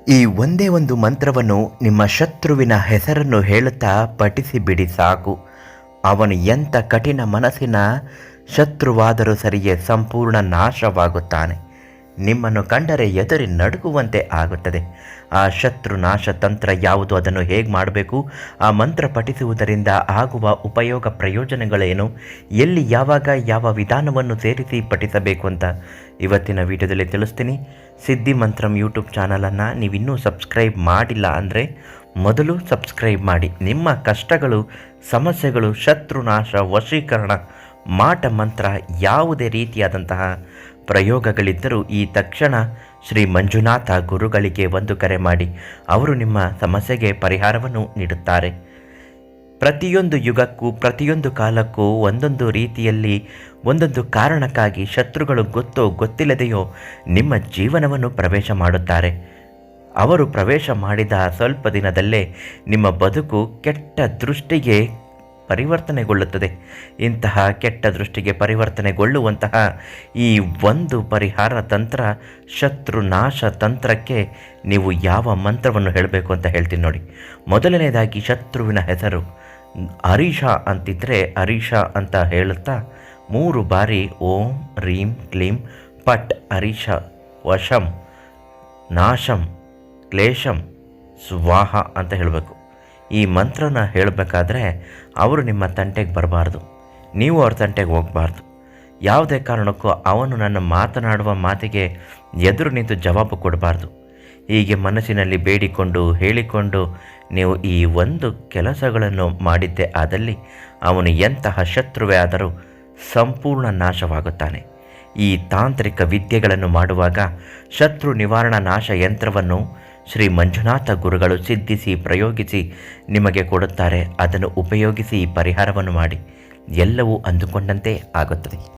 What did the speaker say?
ಈ ಒಂದೇ ಒಂದು ಮಂತ್ರವನ್ನು ನಿಮ್ಮ ಶತ್ರುವಿನ ಹೆಸರನ್ನು ಹೇಳುತ್ತಾ ಪಠಿಸಿ ಬಿಡಿ ಸಾಕು. ಅವನು ಎಂಥ ಕಠಿಣ ಮನಸ್ಸಿನ ಶತ್ರುವಾದರೂ ಸರಿಯೇ ಸಂಪೂರ್ಣ ನಾಶವಾಗುತ್ತಾನೆ. ನಿಮ್ಮನ್ನು ಕಂಡರೆ ಎದುರಿ ನಡುಗುವಂತೆ ಆಗುತ್ತದೆ. ಆ ಶತ್ರು ನಾಶ ತಂತ್ರ ಯಾವುದು, ಅದನ್ನು ಹೇಗೆ ಮಾಡಬೇಕು, ಆ ಮಂತ್ರ ಪಠಿಸುವುದರಿಂದ ಆಗುವ ಉಪಯೋಗ ಪ್ರಯೋಜನಗಳೇನು, ಎಲ್ಲಿ ಯಾವಾಗ ಯಾವ ವಿಧಾನವನ್ನು ಸೇರಿಸಿ ಪಠಿಸಬೇಕು ಅಂತ ಇವತ್ತಿನ ವಿಡಿಯೋದಲ್ಲಿ ತಿಳಿಸ್ತೀನಿ. ಸಿದ್ಧಿ ಮಂತ್ರಂ ಯೂಟ್ಯೂಬ್ ಚಾನಲನ್ನು ನೀವಿನ್ನೂ ಸಬ್ಸ್ಕ್ರೈಬ್ ಮಾಡಿಲ್ಲ ಅಂದರೆ ಮೊದಲು ಸಬ್ಸ್ಕ್ರೈಬ್ ಮಾಡಿ. ನಿಮ್ಮ ಕಷ್ಟಗಳು, ಸಮಸ್ಯೆಗಳು, ಶತ್ರುನಾಶ, ವಶೀಕರಣ, ಮಾಟ ಮಂತ್ರ, ಯಾವುದೇ ರೀತಿಯಾದಂತಹ ಪ್ರಯೋಗಗಳಿದ್ದರೂ ಈ ತಕ್ಷಣ ಶ್ರೀ ಮಂಜುನಾಥ ಗುರುಗಳಿಗೆ ಒಂದು ಕರೆ ಮಾಡಿ. ಅವರು ನಿಮ್ಮ ಸಮಸ್ಯೆಗೆ ಪರಿಹಾರವನ್ನು ನೀಡುತ್ತಾರೆ. ಪ್ರತಿಯೊಂದು ಯುಗಕ್ಕೂ ಪ್ರತಿಯೊಂದು ಕಾಲಕ್ಕೂ ಒಂದೊಂದು ರೀತಿಯಲ್ಲಿ ಒಂದೊಂದು ಕಾರಣಕ್ಕಾಗಿ ಶತ್ರುಗಳು ಗೊತ್ತೋ ಗೊತ್ತಿಲ್ಲದೆಯೋ ನಿಮ್ಮ ಜೀವನವನ್ನು ಪ್ರವೇಶ ಮಾಡುತ್ತಾರೆ. ಅವರು ಪ್ರವೇಶ ಮಾಡಿದ ಸ್ವಲ್ಪ ದಿನದಲ್ಲೇ ನಿಮ್ಮ ಬದುಕು ಕೆಟ್ಟ ದೃಷ್ಟಿಗೆ ಪರಿವರ್ತನೆಗೊಳ್ಳುತ್ತದೆ. ಇಂತಹ ಕೆಟ್ಟ ದೃಷ್ಟಿಗೆ ಪರಿವರ್ತನೆಗೊಳ್ಳುವಂತಹ ಈ ಒಂದು ಪರಿಹಾರ ತಂತ್ರ, ಶತ್ರುನಾಶ ತಂತ್ರಕ್ಕೆ ನೀವು ಯಾವ ಮಂತ್ರವನ್ನು ಹೇಳಬೇಕು ಅಂತ ಹೇಳ್ತೀನಿ ನೋಡಿ. ಮೊದಲನೇದಾಗಿ ಶತ್ರುವಿನ ಹೆಸರು ಹರೀಶ ಅಂತಿದ್ದರೆ ಹರೀಶ ಅಂತ ಹೇಳುತ್ತಾ 3 ಬಾರಿ ಓಂ ರೀಂ ಕ್ಲೀಂ ಪಟ್ ಹರೀಶ ವಶಂ ನಾಶಂ ಕ್ಲೇಶಂ ಸ್ವಾಹ ಅಂತ ಹೇಳಬೇಕು. ಈ ಮಂತ್ರನ ಹೇಳಬೇಕಾದ್ರೆ ಅವರು ನಿಮ್ಮ ತಂಟೆಗೆ ಬರಬಾರ್ದು, ನೀವು ಅವ್ರ ತಂಟೆಗೆ ಹೋಗಬಾರ್ದು. ಯಾವುದೇ ಕಾರಣಕ್ಕೂ ಅವನು ನನ್ನ ಮಾತನಾಡುವ ಮಾತಿಗೆ ಎದುರು ನಿಂತು ಜವಾಬು ಕೊಡಬಾರ್ದು. ಹೀಗೆ ಮನಸ್ಸಿನಲ್ಲಿ ಬೇಡಿಕೊಂಡು ಹೇಳಿಕೊಂಡು ನೀವು ಈ ಒಂದು ಕೆಲಸಗಳನ್ನು ಮಾಡಿದ್ದೇ ಆದಲ್ಲಿ ಅವನು ಎಂತಹ ಶತ್ರುವೇ ಆದರೂ ಸಂಪೂರ್ಣ ನಾಶವಾಗುತ್ತಾನೆ. ಈ ತಾಂತ್ರಿಕ ವಿದ್ಯೆಗಳನ್ನು ಮಾಡುವಾಗ ಶತ್ರು ನಿವಾರಣಾ ನಾಶ ಯಂತ್ರವನ್ನು ಶ್ರೀ ಮಂಜುನಾಥ ಗುರುಗಳು ಸಿದ್ಧಿಸಿ ಪ್ರಯೋಗಿಸಿ ನಿಮಗೆ ಕೊಡುತ್ತಾರೆ. ಅದನ್ನು ಉಪಯೋಗಿಸಿ ಪರಿಹಾರವನ್ನು ಮಾಡಿ, ಎಲ್ಲವೂ ಅಂದುಕೊಂಡಂತೆ ಆಗುತ್ತದೆ.